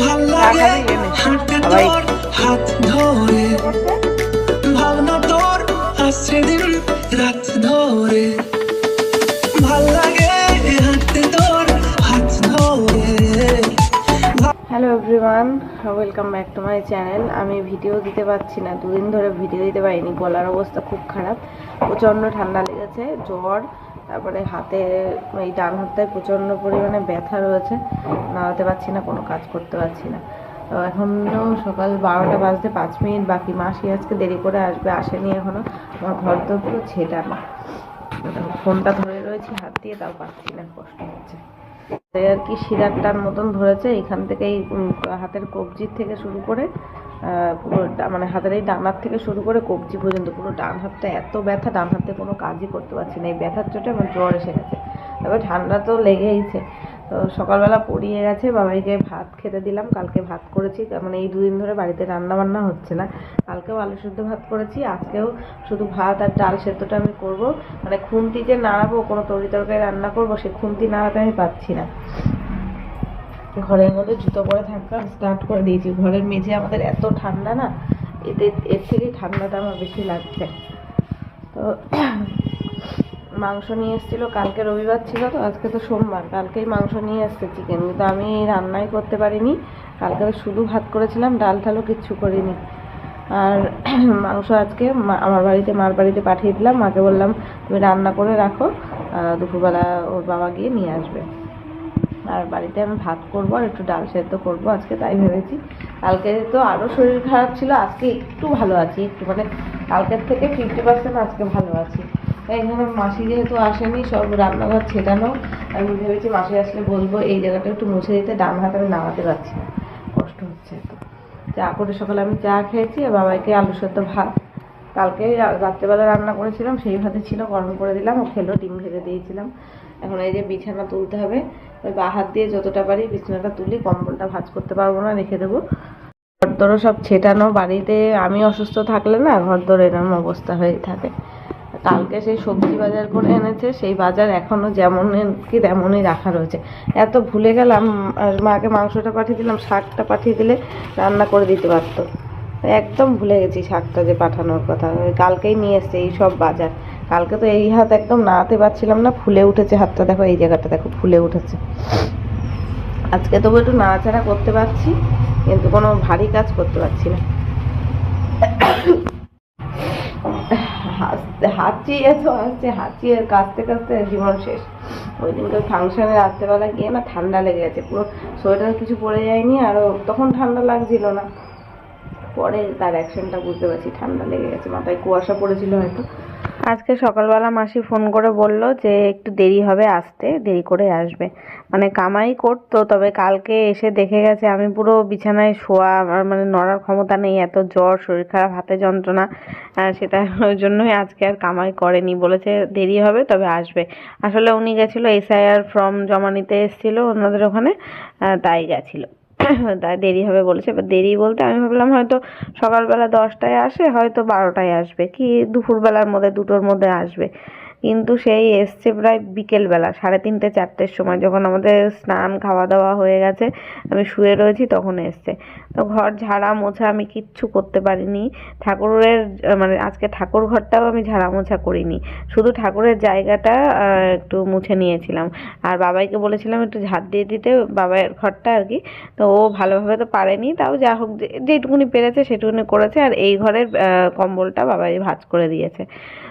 ভাল লাগে হাঁটতে তোর হাত ধরে, ভাবনা তোর আসছে দিন রাত ধরে, ভাল লাগে হাঁটতে তোর হাত ধরে। Hello everyone, welcome back to my channel. আমি ভিডিও দিতে পারছি না, দুদিন ধরে ভিডিও দিতে পারিনি। গলার অবস্থা খুব খারাপ, প্রচণ্ড ঠান্ডা লেগেছে, জ্বর, তারপরে হাতে এই ডান হাতটায় প্রচণ্ড পরিমাণে ব্যথা রয়েছে, নাড়াতে পারছি না, কোনো কাজ করতে পারছি না। তো এখনও সকাল 12টা বাজতে 5 মিনিট বাকি। মাসি আজকে দেরি করে আসবে, আসেনি এখনও। আমার ঘর তো পুরো ছেটানো, ফোনটা ধরে রয়েছি হাত দিয়ে, তাও পাচ্ছি না, কষ্ট হচ্ছে। আর কি শিরাটার মতন ধরেছে এখান থেকে, এই হাতের কবজির থেকে শুরু করে পুরো মানে হাতের এই ডানার থেকে শুরু করে কবজি পর্যন্ত পুরো ডান হাতটা এত ব্যথা, ডান হাতে কোনো কাজই করতে পারছি না। এই ব্যথার চোটে আমার জ্বর এসে গেছে, তবে ঠান্ডা তো লেগেইছে। তো সকালবেলা পড়িয়ে গেছে, বাবাইকে ভাত খেতে দিলাম। কালকে ভাত করেছি, মানে এই দুদিন ধরে বাড়িতে রান্না বান্না হচ্ছে না। কালকেও আলু সেদ্ধ ভাত করেছি, আজকেও শুধু ভাত আর ডাল সেদ্ধটা আমি করব। মানে খুন্তি যে নাড়াবো, কোনো তরি তরকারি রান্না করবো, সে খুন্তি নাড়াতে আমি পাচ্ছি না। ঘরের মধ্যে জুতো পরে থাকা স্টার্ট করে দিয়েছি। ঘরের মেঝে আমাদের এত ঠান্ডা না, এর থেকেই ঠান্ডাটা আমার বেশি লাগছে। তো মাংস নিয়ে এসেছিলো, কালকে রবিবার ছিল, তো আজকে তো সোমবার, কালকেই মাংস নিয়ে এসছে চিকেন, কিন্তু আমি রান্নাই করতে পারিনি। কালকে শুধু ভাত করেছিলাম, ডাল ঠালও কিচ্ছু করিনি। আর মাংস আজকে আমার বাড়িতে, মার বাড়িতে পাঠিয়ে দিলাম। মাকে বললাম তুমি রান্না করে রাখো, দুপুরবেলা ওর বাবা গিয়ে নিয়ে আসবে। আর বাড়িতে আমি ভাত করবো আর একটু ডাল সেদ্ধ করবো আজকে, তাই ভেবেছি। কালকে তো আরও শরীর খারাপ ছিল, আজকে একটু ভালো আছি, একটু মানে কালকের থেকে 50% আজকে ভালো আছি। তাই এখানে মাসি যেহেতু আসেনি, সব রান্নাঘর ছেটানো, আমি ভেবেছি মাসি আসলে বলবো এই জায়গাটা একটু মুছে দিতে। ডান হাতে আমি নামাতে পারছি না, কষ্ট হচ্ছে এত। চা করে সকালে আমি চা খেয়েছি, আর বাবাইকে আলু সেদ্ধ ভাত কালকে রাত্রেবেলা রান্না করেছিলাম, সেই ভাতে ছিল, গরম করে দিলাম, ও খেলো, ডিম ভেজে দিয়েছিলাম। এখন এই যে বিছানা তুলতে হবে, ওই বা হাত দিয়ে যতটা পারি বিছানাটা তুলি, কম্বলটা ভাঁজ করতে পারবো না, রেখে দেবো। ঘরদোরও সব ছেটানো, বাড়িতে আমি অসুস্থ থাকলে না ঘরদোর এরকম অবস্থা হয়ে থাকে। কালকে সেই সবজি বাজার করে এনেছে, সেই বাজার এখনও যেমন কি তেমনই রাখা রয়েছে। এত ভুলে গেলাম, আর মাকে মাংসটা পাঠিয়ে দিলাম, শাকটা পাঠিয়ে দিলে রান্না করে দিতে পারতো। একদম ভুলে গেছি শাকটা যে পাঠানোর কথা, কালকেই নিয়ে এসছে এই সব বাজার। কালকে তো এই হাত একদম নাড়াতে পারছিলাম না, ফুলে উঠেছে হাতটা, দেখো এই জায়গাটা দেখো ফুলে উঠেছে। আজকে তবু একটু নাড়াচাড়া করতে পারছি, কিন্তু কোনো ভারী কাজ করতে পারছি না। হাঁচিয়ে তো আসছে, হাঁচিয়ে কাঁচতে কাঁচতে জীবন শেষ। ওই দিনকে ফাংশানে রাত্রেবেলা গিয়ে না ঠান্ডা লেগে গেছে পুরো, সোয়েটার কিছু পরে যায়নি, আরও তখন ঠান্ডা লাগছিল না, পরে তার অ্যাকশনটা বুঝতে পারছি ঠান্ডা লেগে গেছে, মাথায় কুয়াশা পড়েছিল হয়তো। আজকে সকালবেলা মাসি ফোন করে বলল যে একটু দেরি হবে আসতে, দেরি করে আসবে। মানে কামাই করতো, তবে কালকে এসে দেখে গেছে আমি পুরো বিছানায় শোয়া, আমার মানে নড়ার ক্ষমতা নেই, এত জ্বর, শরীর খারাপ, হাতে যন্ত্রণা, সেটা ওই জন্যই আজকে আর কামাই করেনি। বলেছে দেরি হবে তবে আসবে। আসলে উনি গেছিলো SIR ফর্ম জমা নিতে, এসেছিলো ওনাদের ওখানে, তাই গেছিলো। তাই দেরি হবে বলেছে। এবার দেরি বলতে আমি ভাবলাম হয়তো সকালবেলা 10টায় আসে, হয়তো 12টায় আসবে, কি দুপুরবেলার মধ্যে, দুটোর মধ্যে আসবে। কিন্তু সেই এসছে প্রায় বিকেলবেলা 3:30 4টের সময়, যখন আমাদের স্নান খাওয়া দাওয়া হয়ে গেছে, আমি শুয়ে রয়েছি, তখন এসছে। তো ঘর ঝাড়া মোছা আমি কিচ্ছু করতে পারিনি। ঠাকুরের মানে আজকে ঠাকুর ঘরটাও আমি ঝাড়া মোছা করিনি, শুধু ঠাকুরের জায়গাটা একটু মুছে নিয়েছিলাম। আর বাবাইকে বলেছিলাম একটু ঝাড় দিয়ে দিতে, বাবার ঘরটা আর কি। তো ও ভালোভাবে তো পারেনি, তাও যা হোক যেটুকুনি পেরেছে সেটুকুনি করেছে। আর এই ঘরের কম্বলটা বাবাই ভাঁজ করে দিয়েছে।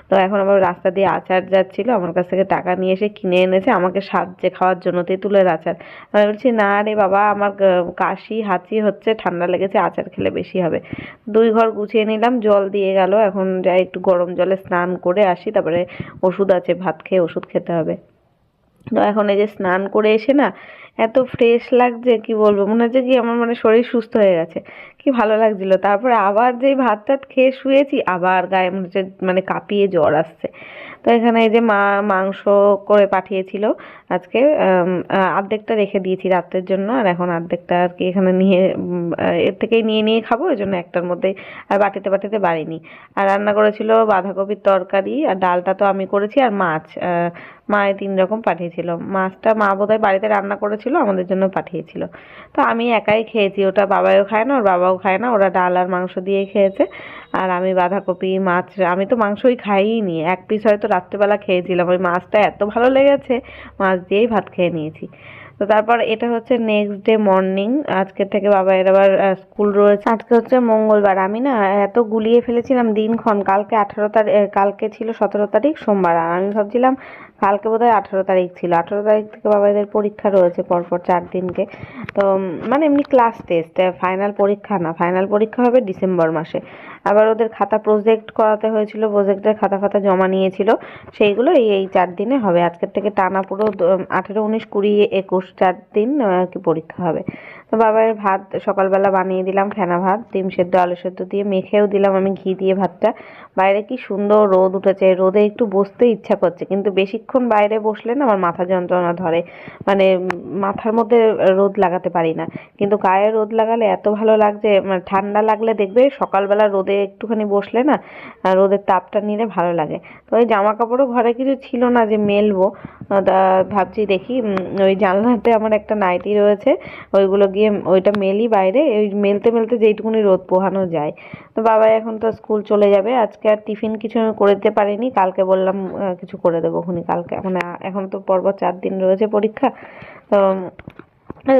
তো এখন আবার রাস্তা দিয়ে আচার যাচ্ছিল, আমার কাছ থেকে টাকা নিয়ে এসে কিনে এনেছে আমাকে সাজে খাওয়ার জন্য, তেঁতুলের আচার। আমি বলছি না রে বাবা, আমার কাশি হাঁচি হচ্ছে, ঠান্ডা লেগেছে, আচার খেলে বেশি হবে। 2 ঘর গুছিয়ে নিলাম, জল দিয়ে গেল, এখন যাই একটু গরম জলে স্নান করে আসি, তারপরে ওষুধ আছে, ভাত খেয়ে ওষুধ খেতে হবে। তো এখন এই যে স্নান করে এসে না এত ফ্রেশ লাগছে, কি বলবো, মনে হচ্ছে কি আমার মানে শরীর সুস্থ হয়ে গেছে, কি ভালো লাগছিল। তারপরে আবার যেই ভাত টাত খেয়ে শুয়েছি, আবার গায়ে মনে হচ্ছে মানে কাঁপিয়ে জ্বর আসছে। তো এখানে এই যে মা মাংস করে পাঠিয়েছিল আজকে, অর্ধেকটা রেখে দিয়েছি রাত্রের জন্য, আর এখন অর্ধেকটা আর কি এখানে নিয়ে এর থেকেই নিয়ে নিয়ে খাবো, ওই জন্য একটার মধ্যে আর বাটিতে বাটিতে বাড়িনি। আর রান্না করেছিল বাঁধাকপির তরকারি, আর ডালটা তো আমি করেছি, আর মাছ মা এই 3 রকম পাঠিয়েছিল। মাছটা মা বোধহয় বাড়িতে রান্না করেছিল, আমাদের জন্য পাঠিয়েছিল। তো আমি একাই খেয়েছি, ওটা বাবাও খায় না, ওর বাবাও খায় না, ওরা ডাল আর মাংস দিয়েই খেয়েছে। আর আমি বাঁধাকপি মাছ, আমি তো মাংসই খাইনি, 1 পিস হয়তো রাত্রেবেলা খেয়েছিলাম, ওই মাছটা এত ভালো লেগেছে মাছ দিয়েই ভাত খেয়ে নিয়েছি। তো তারপর এটা হচ্ছে নেক্সট ডে মর্নিং, আজকে থেকে বাবা এর আবার স্কুল রয়েছে। আজকে হচ্ছে মঙ্গলবার, আমি না এত গুলিয়ে ফেলেছিলাম দিনক্ষণ, কালকে 18 তারিখ, কালকে ছিল 17 তারিখ সোমবার, আর আমি ভাবছিলাম কালকে বোধহয় 18 তারিখ ছিল। 18 তারিখ থেকে বাবাদের পরীক্ষা রয়েছে পরপর 4 দিনকে। তো মানে এমনি ক্লাস টেস্ট, ফাইনাল পরীক্ষা না, ফাইনাল পরীক্ষা হবে ডিসেম্বর মাসে। আবার ওদের খাতা প্রজেক্ট করাতে হয়েছিল, প্রজেক্টের খাতা ফাতা জমা নিয়েছিল, সেইগুলো এই 4 দিনে হবে। আজকের থেকে টানা পুরো 18, 19, 20, 21 4 দিন আর কি পরীক্ষা হবে। তো বাবার ভাত সকালবেলা বানিয়ে দিলাম, ফেনা ভাত, ডিম সেদ্ধ আলু সেদ্ধ দিয়ে মেখেও দিলাম আমি ঘি দিয়ে ভাতটা। বাইরে কি সুন্দর রোদ উঠেছে, রোদে একটু বসতে ইচ্ছা করছে, কিন্তু বেশিক্ষণ বাইরে বসলে না আমার মাথা যন্ত্রণা ধরে, মানে মাথার মধ্যে রোদ লাগাতে পারি না। কিন্তু গায়ে রোদ লাগালে এত ভালো লাগছে, মানে ঠান্ডা লাগলে দেখবে সকালবেলা রোদে একটুখানি বসলে না রোদের তাপটা নিলে ভালো লাগে। তো ওই জামা কাপড়ও ঘরে কিছু ছিল না যে মেলবো, ভাবছি দেখি ওই জানলাতে আমার একটা নাইটি রয়েছে, ওইগুলো গিয়ে ওইটা মেলি বাইরে, ওই মেলতে মেলতে যেইটুকুনি রোদ পোহানো যায়। তো বাবা এখন তো স্কুল চলে যাবে, আজকে আর টিফিন কিছু আমি করে দিতে পারিনি, কালকে বললাম কিছু করে দেবো খুনি কালকে, মানে এখন তো পরপর 4 দিন রয়েছে পরীক্ষা। তো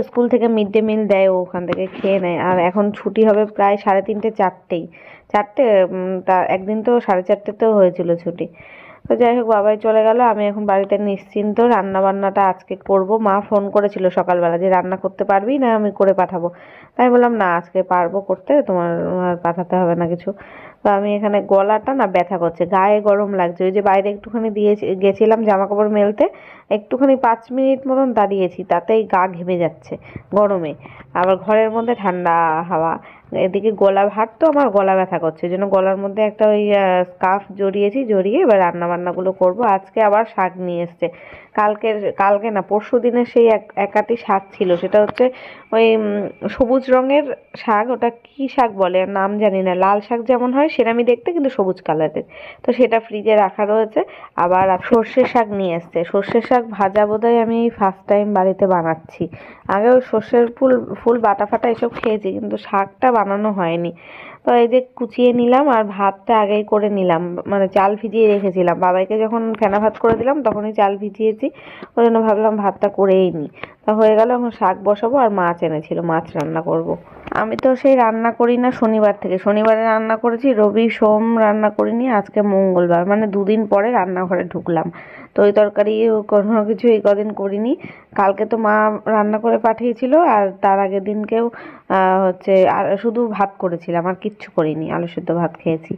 স্কুল থেকে মিড ডে মিল দেয়, ও ওখান থেকে খেয়ে নেয়। আর এখন ছুটি হবে প্রায় 3:30 4টেই, 4টে, তা একদিন তো 4:30তেও হয়েছিল ছুটি। তো যাই হোক বাবাই চলে গেল, আমি এখন বাড়িতে নিশ্চিন্ত, রান্না বান্নাটা আজকে করব। মা ফোন করেছিল সকালবেলা যে রান্না করতে পারবি না, আমি করে পাঠাবো। তাই বললাম না আজকে পারবো করতে, তোমার আর পাঠাতে হবে না কিছু। তো আমি এখানে গলাটা না ব্যথা করছে, গায়ে গরম লাগছে, ওই যে বাইরে একটুখানি দিয়ে গেছিলাম জামা কাপড় মেলতে, একটুখানি 5 মিনিট মতন দাঁড়িয়েছি, তাতেই গা ঘেমে যাচ্ছে গরমে, আবার ঘরের মধ্যে ঠান্ডা হাওয়া, এদিকে গলা ভাত, তো আমার গলা ব্যথা করছে, ওই জন্য গলার মধ্যে একটা ওই স্কার্ফ জড়িয়েছি, জড়িয়ে এবার রান্না বান্নাগুলো করবো। আজকে আবার শাক নিয়ে এসছে, কালকে না পরশু দিনের সেই এক আটি শাক ছিল, সেটা হচ্ছে ওই সবুজ রঙের শাক, ওটা কি শাক বলে নাম জানি না, লাল শাক যেমন হয় সেরকমই দেখতে কিন্তু সবুজ কালারের। তো সেটা ফ্রিজে রাখা রয়েছে। আবার সর্ষে শাক নিয়ে এসছে, সর্ষে শাক ভাজা বোধহয় আমি ফার্স্ট টাইম বাড়িতে বানাচ্ছি, আগে ওই সর্ষের ফুল বাটা ফাটা এসব খেয়েছি, কিন্তু শাকটা বানানো হয়নি। তো এই যে কুচিয়ে নিলাম, আর ভাতটা আগেই করে নিলাম, মানে চাল ভিজিয়ে রেখেছিলাম, বাবাইকে যখন ফেনা ভাত করে দিলাম তখনই চাল ভিজিয়েছি, ওই জন্য ভাবলাম ভাতটা করেই নিই। তা হয়ে গেল, এখন শাক বসাবো, আর মাছ এনেছিল, মাছ রান্না করব। আমি তো সেই রান্না করি না শনিবার থেকে, শনিবারে রান্না করেছি, রবি সোম রান্না করিনি, আজকে মঙ্গলবার, মানে 2 দিন পরে রান্নাঘরে ঢুকলাম। তো ওই তরকারি কোনো কিছু এই কদিন করিনি। কালকে তো মা রান্না করে পাঠিয়েছিল, আর তার আগের দিনকেও হচ্ছে আর শুধু ভাত করেছিলাম, আর কিচ্ছু করিনি, আলু সেদ্ধ ভাত খেয়েছি,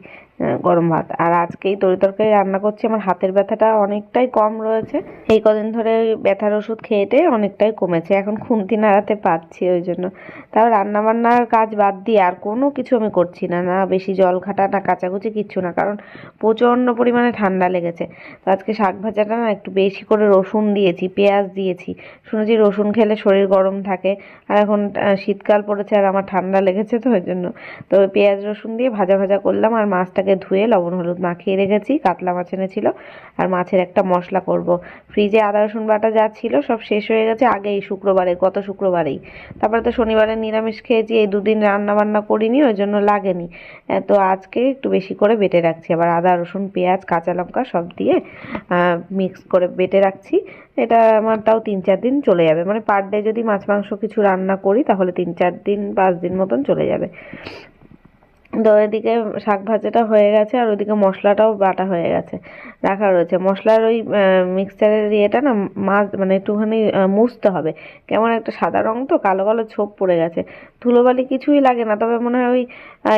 গরম ভাত। আর আজকেই তরি তরকারি রান্না করছি, আমার হাতের ব্যথাটা অনেকটাই কম রয়েছে, এই কদিন ধরে ব্যথার ওষুধ খেয়েটে অনেকটাই কমেছে, এখন খুন্তি নাড়াতে পারছি ওই জন্য। তাও রান্না বান্নার কাজ বাদ দিয়ে আর কোনো কিছু আমি করছি না, না বেশি জল ঘাটা, না কাচাকুচি, কিচ্ছু না, কারণ প্রচণ্ড পরিমাণে ঠান্ডা লেগেছে। তো আজকে শাক ভাজাটা না একটু বেশি করে রসুন দিয়েছি, পেঁয়াজ দিয়েছি, শুনেছি রসুন খেলে শরীর গরম থাকে, আর এখন শীতকাল পড়েছে আর আমার ঠান্ডা লেগেছে, তো ওই জন্য তো পেঁয়াজ রসুন দিয়ে ভাজা ভাজা করলাম। আর মাছটাকে ধুয়ে লবণ হলুদ মাখিয়ে রেখেছি, কাতলা মাছ এনেছিল, আর মাছের একটা মশলা করব। ফ্রিজে আদা রসুন বাটা যা ছিল সব শেষ হয়ে গেছে আগেই, গত শুক্রবারেই। তারপরে তো শনিবারে নিরামিষ খেয়েছি, এই 2 দিন রান্না বান্না করিনি, ওই জন্য লাগেনি। তো আজকে একটু বেশি করে বেটে রাখছি, আবার আদা রসুন পেঁয়াজ কাঁচা লঙ্কা সব দিয়ে মিক্স করে বেটে রাখছি। এটা আমার তাও 3-4 দিন চলে যাবে, মানে পার ডে যদি মাছ মাংস কিছু রান্না করি তাহলে 3-4 দিন 5 দিন মতন চলে যাবে। তো এদিকে শাক ভাজাটা হয়ে গেছে, আর ওইদিকে মশলাটাও বাটা হয়ে গেছে, রাখা রয়েছে। মশলার ওই মিক্সচারের ইয়েটা না মাছ মানে একটুখানি মুছতে হবে, কেমন একটা সাদা রং তো কালো কালো ছোপ পড়ে গেছে, ধুলোবালি কিছুই লাগে না, তবে মনে হয় ওই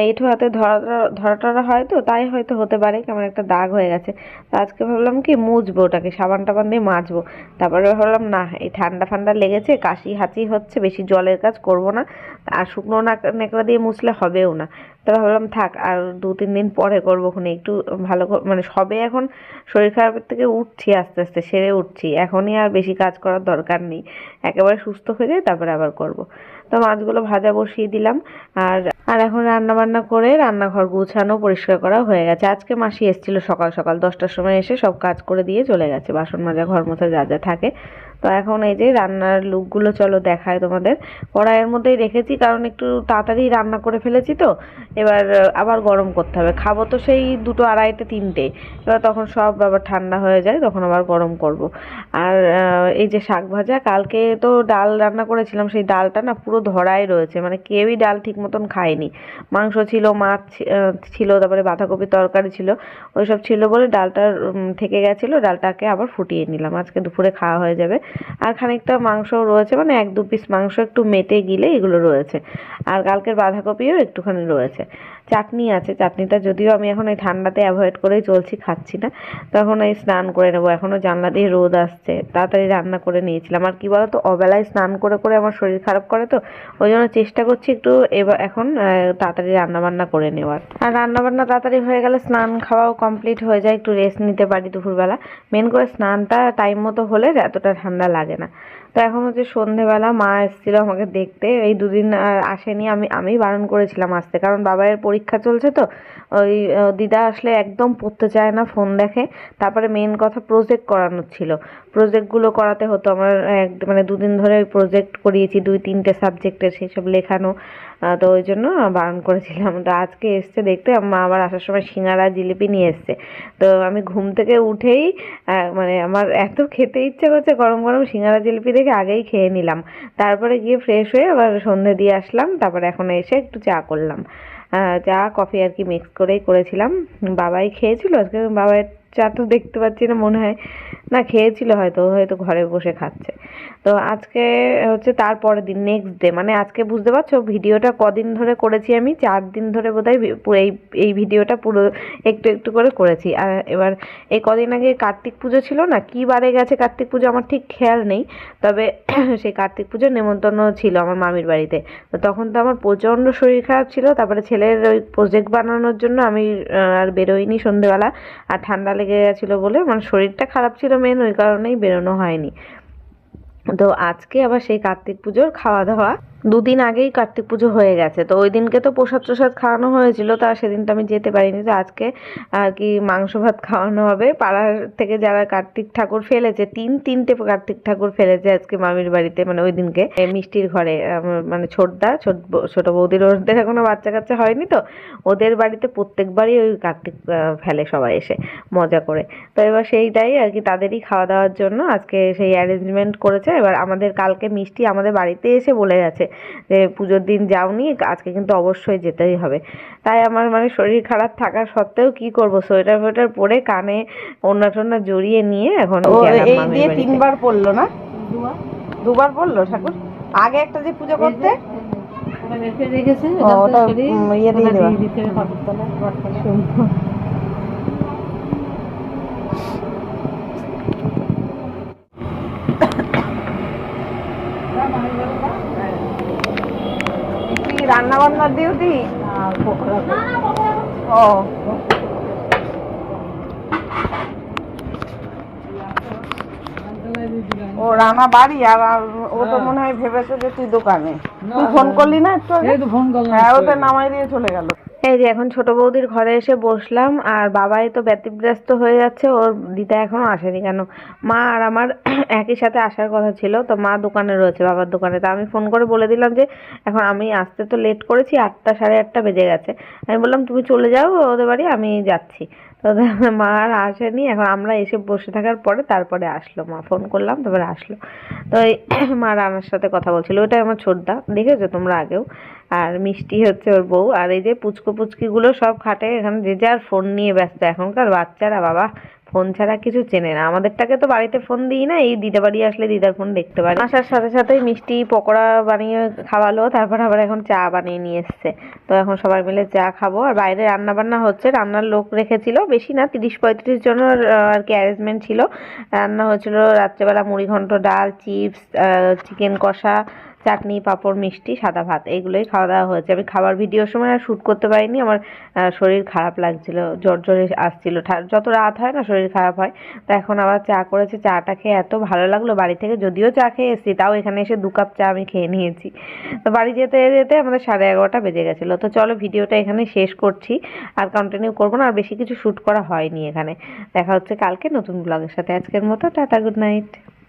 এঁঠো হাতে ধরা টরা হয়, তো তাই হয়তো হতে পারে, কেমন একটা দাগ হয়ে গেছে। তো আজকে ভাবলাম কি মুছবো ওটাকে, সাবান টাবান দিয়ে মাজবো। তারপরে ভাবলাম না, এই ঠান্ডা ফান্ডা লেগেছে, কাশি হাঁচি হচ্ছে, বেশি জলের কাজ করব না, আর শুকনো নেকড়া দিয়ে মুছলে হবেও না। তবে ভাবলাম থাক আর 2-3 দিন পরে করবো, খুনি একটু ভালো মানে সবে এখন শরীর খারাপের থেকে উঠছি, আস্তে আস্তে সেরে উঠছি, এখনই আর বেশি কাজ করার দরকার নেই, একেবারে সুস্থ হয়ে যায় তারপরে আবার করব। তো মাছগুলো ভাজা বসিয়ে দিলাম। আর আর এখন রান্না বান্না করে রান্নাঘর গুছানো পরিষ্কার করা হয়ে গেছে। আজকে মাসি এসেছিল সকাল সকাল 10টার সময়, এসে সব কাজ করে দিয়ে চলে গেছে, বাসন মাজা ঘর মোছা যা যা থাকে। তো এখন এই যে রান্নার লুকগুলো চলো দেখায় তোমাদের। কড়াইয়ের মধ্যেই রেখেছি কারণ একটু তাড়াতাড়ি রান্না করে ফেলেছি, তো এবার আবার গরম করতে হবে, খাবো তো সেই 2টো 2:30টে 3টে, এবার তখন সব আবার ঠান্ডা হয়ে যায়, তখন আবার গরম করব। আর এই যে শাক ভাজা, কালকে তো ডাল রান্না করেছিলাম, সেই ডালটা না পুরো ধরাই রয়েছে, মানে কেউই ডাল ঠিক মতন খায়নি। মাংস ছিল, মাছ ছিল, তারপরে বাঁধাকপি তরকারি ছিল, ওইসব ছিল বলে ডালটা থেকে গেছিলো, ডালটাকে আবার ফুটিয়ে নিলাম, আজকে দুপুরে খাওয়া হয়ে যাবে। আর খানিকটা মাংস রয়েছে, মানে 1-2 পিস মাংস একটু মেটে গিলে এগুলো রয়েছে। আর কালকের বাঁধাকপিও একটুখানি রয়েছে। চাটনি আছে, চাটনিটা যদিও আমি এখন এই ঠান্ডাতে অ্যাভয়েড করেই চলছি, খাচ্ছি না। তখন এই স্নান করে নেবো, এখনও জানলা দিয়ে রোদ আসছে, তাড়াতাড়ি রান্না করে নিয়েছিলাম। আর কি বলতো, অবেলায় স্নান করে করে আমার শরীর খারাপ করে, তো ওই জন্য চেষ্টা করছি একটু এবার এখন তাড়াতাড়ি রান্নাবান্না করে নেওয়ার। আর রান্নাবান্না তাড়াতাড়ি হয়ে গেলে স্নান খাওয়াও কমপ্লিট হয়ে যায়, একটু রেস্ট নিতে পারি দুপুরবেলা। মেন করে স্নানটা টাইম মতো হলে এতটা ঠান্ডা লাগে না। তো এখন হচ্ছে সন্ধেবেলা, মা এসেছিলো আমাকে দেখতে, এই 2 দিন আর আসেনি, আমি বারণ করেছিলাম আসতে, কারণ বাবাইয়ের পরীক্ষা চলছে, তো ওই দিদা আসলে একদম পড়তে চায় না, ফোন দেখে। তারপরে মেন কথা প্রজেক্ট করানোর ছিল, প্রজেক্টগুলো করাতে হতো আমার, মানে 2 দিন ধরে ওই প্রজেক্ট করিয়েছি 2-3টে সাবজেক্টের, সেই সব লেখানো। তো ওই জন্য বারণ করেছিলাম। তো আজকে এসছে দেখতে, মা আবার আসার সময় সিঙ্গারা জিলিপি নিয়ে এসছে। তো আমি ঘুম থেকে উঠেই মানে আমার এত খেতে ইচ্ছে করছে, গরম গরম সিঙ্গারা জিলিপি দেখে আগেই খেয়ে নিলাম। তারপরে গিয়ে ফ্রেশ হয়ে আবার সন্ধে দিয়ে আসলাম, তারপরে এখন এসে একটু চা করলাম, চা কফি আর কি মিক্স করেই করেছিলাম। বাবাই খেয়েছিল আজকে, বাবাইয়ের চা তো দেখতে পাচ্ছি না, মনে হয় না খেয়েছিল, হয়তো হয়তো ঘরে বসে খাচ্ছে। তো আজকে হচ্ছে তারপরের দিন, নেক্সট ডে, মানে আজকে বুঝতে পারছো ভিডিওটা কদিন ধরে করেছি আমি, 4 দিন ধরে বোধহয় পুরো এই ভিডিওটা পুরো একটু একটু করে করেছি। আর এবার এই কদিন আগে কার্তিক পুজো ছিল না, কি বারে গেছে কার্তিক পুজো আমার ঠিক খেয়াল নেই, তবে সেই কার্তিক পুজোর নেমন্তন্ন ছিল আমার মামির বাড়িতে। তো তখন তো আমার প্রচণ্ড শরীর খারাপ ছিল, তারপরে ছেলের ওই প্রজেক্ট বানানোর জন্য আমি আর বেরোইনি সন্ধেবেলা, আর ঠান্ডা লেগে গেছিলো বলে, মানে শরীরটা খারাপ ছিল মেন, ওই কারণেই বেরোনো হয়নি। তো আজকে আবার সেই কার্তিক পুজোর খাওয়া দাওয়া, 2 দিন আগেই কার্তিক পুজো হয়ে গেছে, তো ওই দিনকে তো প্রসাদ টসাদ খাওয়ানো হয়েছিল, তা সেদিন তো আমি যেতে পারিনি। তো আজকে আর কি মাংস ভাত খাওয়ানো হবে, পাড়ার থেকে যারা কার্তিক ঠাকুর ফেলেছে, 3-3টে কার্তিক ঠাকুর ফেলেছে আজকে মামির বাড়িতে, মানে ওই দিনকে মিষ্টির ঘরে, মানে ছোট বৌদির, ওদের এখনো বাচ্চা কাচ্চা হয়নি, তো ওদের বাড়িতে প্রত্যেকবারই ওই কার্তিক ফেলে সবাই এসে মজা করে। তো এবার সেইটাই আর কি, তাদেরই খাওয়া দাওয়ার জন্য আজকে সেই অ্যারেঞ্জমেন্ট করেছে। এবার আমাদের কালকে মিষ্টি আমাদের বাড়িতে এসে বলে গেছে যে পুজোর দিন যাওনি, আজকে কিন্তু অবশ্যই যেতেই হবে। তাই আমার মানে শরীর খারাপ থাকা সত্ত্বেও কি করব, সোয়েটার ফোয়েটার পরে কানে ওড়না টোড়না জড়িয়ে নিয়ে এখন এই দিয়ে 3বার পড়লো না, 2বার পড়লো ঠাকুর। আগে একটা যে পুজো করতে ওটা ইয়ে দিয়ে দেওয়া। রান্না বান্নার ডিউটি, ও রান্না বাড়ি, আর ও তো মনে হয় ভেবেছে যে তুই দোকানে, তুই ফোন করলি না একটু আগে, হ্যাঁ ওতে নামাই দিয়ে চলে গেল। এই যে এখন ছোট বৌদির ঘরে এসে বসলাম, আর বাবাই তো ব্যতিব্যস্ত হয়ে যাচ্ছে, ওর দিদা এখনো আসেনি কেন। মা আর আমার একই সাথে আসার কথা ছিল, তো মা দোকানে রয়েছে, বাবার দোকানে। তো আমি ফোন করে বলে দিলাম যে এখন আমি আসতে তো লেট করেছি, 8টা 8:30 বেজে গেছে, আমি বললাম তুমি চলে যাও ওদের বাড়ি, আমি যাচ্ছি। তো মা আর আসেনি, এখন আমরা এসে বসে থাকার পরে তারপরে আসলো, মা ফোন করলাম তারপরে আসলো। তো এই মা রানার সাথে কথা বলছিল, ওটাই আমার ছোটদা, দেখেছো তোমরা আগেও। আর মিষ্টি হচ্ছে ওর বউ। আর এই যে পুচকিগুলো সব খাটে, এখানে যে যার ফোন নিয়ে ব্যস্ত। এখনকার বাচ্চারা বাবা ফোন ছাড়া কিছু চেনে না। আমাদেরটাকে তো বাড়িতে ফোন দিই না, এই দিদা বাড়ি আসলে দিদার ফোন দেখতে পারি। আসার সাথে সাথেই মিষ্টি পকোড়া বানিয়ে খাওয়ালো, তারপর আবার এখন চা বানিয়ে নিয়ে এসছে। তো এখন সবাই মিলে চা খাবো। আর বাইরে রান্না বান্না হচ্ছে, রান্নার লোক রেখেছিল, বেশি না 30-35 জনের আর কি অ্যারেঞ্জমেন্ট ছিল। রান্না হয়েছিল রাত্রেবেলা মুড়ি ঘন্ট, ডাল, চিপস, চিকেন কষা, চাটনি, পাঁপড়, মিষ্টি, সাদা ভাত এইগুলোই খাওয়া দাওয়া হয়েছে। আমি খাবার ভিডিওর সময় আর শ্যুট করতে পারিনি, আমার শরীর খারাপ লাগছিল, জ্বর আসছিল। যত রাত হয় না শরীর খারাপ হয়। তো এখন আবার চা করেছে, চাটা খেয়ে এত ভালো লাগলো। বাড়ি থেকে যদিও চা খেয়ে এসেছি, তাও এখানে এসে 2 কাপ চা আমি খেয়ে নিয়েছি। তো বাড়ি যেতে যেতে আমাদের 11:30 বেজে গেছিলো। তো চলো ভিডিওটা এখানে শেষ করছি, আর কন্টিনিউ করবো না, আর বেশি কিছু শ্যুট করা হয়নি এখানে। দেখা হচ্ছে কালকে নতুন ব্লগের সাথে। আজকের মতো টাটা, গুড নাইট।